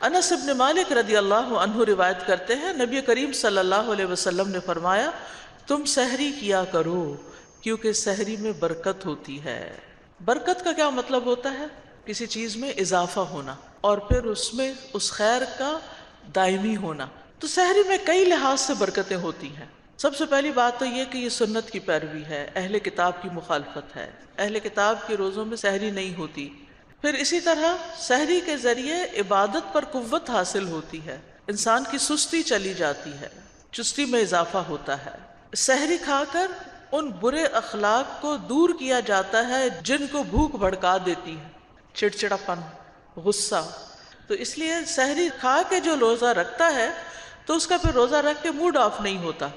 انس ابن مالک رضی اللہ عنہ روایت کرتے ہیں نبی کریم صلی اللہ علیہ وسلم نے فرمایا تم سحری کیا کرو کیونکہ سحری میں برکت ہوتی ہے۔ برکت کا کیا مطلب ہوتا ہے؟ کسی چیز میں اضافہ ہونا اور پھر اس میں اس خیر کا دائمی ہونا۔ تو سحری میں کئی لحاظ سے برکتیں ہوتی ہیں۔ سب سے پہلی بات تو یہ کہ یہ سنت کی پیروی ہے، اہل کتاب کی مخالفت ہے، اہل کتاب کے روزوں میں سحری نہیں ہوتی۔ پھر اسی طرح سحری کے ذریعے عبادت پر قوت حاصل ہوتی ہے، انسان کی سستی چلی جاتی ہے، چستی میں اضافہ ہوتا ہے۔ سحری کھا کر ان برے اخلاق کو دور کیا جاتا ہے جن کو بھوک بھڑکا دیتی ہے، چڑچڑاپن، غصہ۔ تو اس لیے سحری کھا کے جو روزہ رکھتا ہے تو اس کا پھر روزہ رکھ کے موڈ آف نہیں ہوتا۔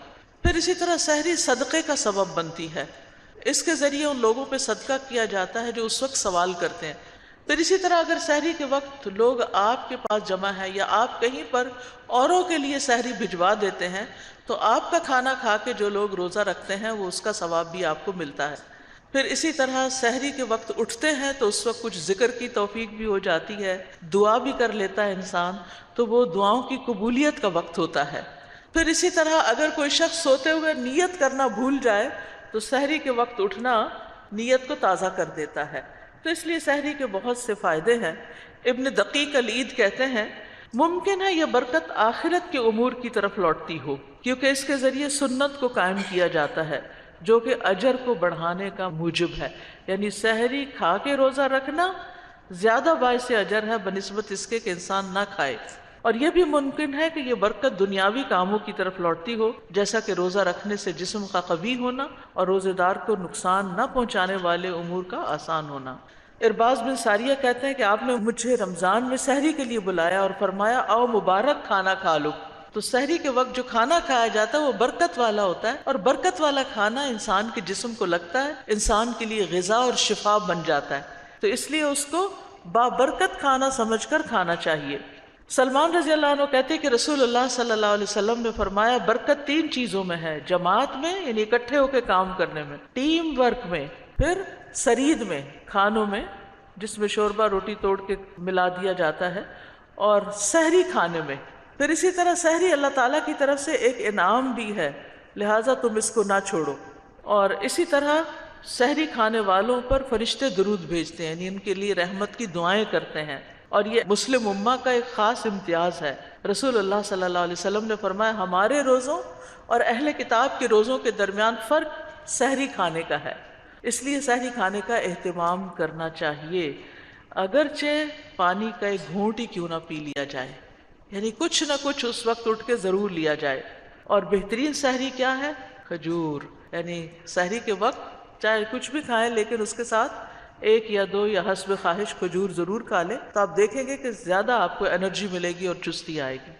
پھر اسی طرح سحری صدقے کا سبب بنتی ہے، اس کے ذریعے ان لوگوں پہ صدقہ کیا جاتا ہے جو اس وقت سوال کرتے ہیں۔ پھر اسی طرح اگر سحری کے وقت لوگ آپ کے پاس جمع ہیں یا آپ کہیں پر اوروں کے لیے سحری بھجوا دیتے ہیں تو آپ کا کھانا کھا کے جو لوگ روزہ رکھتے ہیں وہ اس کا ثواب بھی آپ کو ملتا ہے۔ پھر اسی طرح سحری کے وقت اٹھتے ہیں تو اس وقت کچھ ذکر کی توفیق بھی ہو جاتی ہے، دعا بھی کر لیتا ہے انسان، تو وہ دعاؤں کی قبولیت کا وقت ہوتا ہے۔ پھر اسی طرح اگر کوئی شخص سوتے ہوئے نیت کرنا بھول جائے تو سحری کے وقت اٹھنا نیت کو تازہ کر دیتا ہے۔ تو اس لیے سحری کے بہت سے فائدے ہیں۔ ابن دقیق العید کہتے ہیں ممکن ہے یہ برکت آخرت کے امور کی طرف لوٹتی ہو کیونکہ اس کے ذریعے سنت کو قائم کیا جاتا ہے جو کہ اجر کو بڑھانے کا موجب ہے، یعنی سحری کھا کے روزہ رکھنا زیادہ باعث اجر ہے بنسبت اس کے کہ انسان نہ کھائے۔ اور یہ بھی ممکن ہے کہ یہ برکت دنیاوی کاموں کی طرف لوٹتی ہو، جیسا کہ روزہ رکھنے سے جسم کا قوی ہونا اور روزے دار کو نقصان نہ پہنچانے والے امور کا آسان ہونا۔ ارباز بن ساریہ کہتے ہیں کہ آپ نے مجھے رمضان میں سحری کے لیے بلایا اور فرمایا آؤ مبارک کھانا کھا لو۔ تو سحری کے وقت جو کھانا کھایا جاتا ہے وہ برکت والا ہوتا ہے، اور برکت والا کھانا انسان کے جسم کو لگتا ہے، انسان کے لیے غذا اور شفا بن جاتا ہے، تو اس لیے اس کو بابرکت کھانا سمجھ کر کھانا چاہیے۔ سلمان رضی اللہ عنہ کہتے ہیں کہ رسول اللہ صلی اللہ علیہ وسلم نے فرمایا برکت تین چیزوں میں ہے، جماعت میں یعنی اکٹھے ہو کے کام کرنے میں، ٹیم ورک میں، پھر سرید میں کھانوں میں جس میں شوربہ روٹی توڑ کے ملا دیا جاتا ہے، اور سحری کھانے میں۔ پھر اسی طرح سحری اللہ تعالیٰ کی طرف سے ایک انعام بھی ہے، لہٰذا تم اس کو نہ چھوڑو۔ اور اسی طرح سحری کھانے والوں پر فرشتے درود بھیجتے ہیں، یعنی ان کے لیے رحمت کی دعائیں کرتے ہیں، اور یہ مسلم امہ کا ایک خاص امتیاز ہے۔ رسول اللہ صلی اللہ علیہ وسلم نے فرمایا ہمارے روزوں اور اہل کتاب کے روزوں کے درمیان فرق سحری کھانے کا ہے، اس لیے سحری کھانے کا اہتمام کرنا چاہیے، اگرچہ پانی کا ایک گھونٹ ہی کیوں نہ پی لیا جائے، یعنی کچھ نہ کچھ اس وقت اٹھ کے ضرور لیا جائے۔ اور بہترین سحری کیا ہے؟ کھجور، یعنی سحری کے وقت چاہے کچھ بھی کھائیں لیکن اس کے ساتھ ایک یا دو یا حسب خواہش کھجور ضرور کھا لیں، تو آپ دیکھیں گے کہ زیادہ آپ کو انرجی ملے گی اور چستی آئے گی۔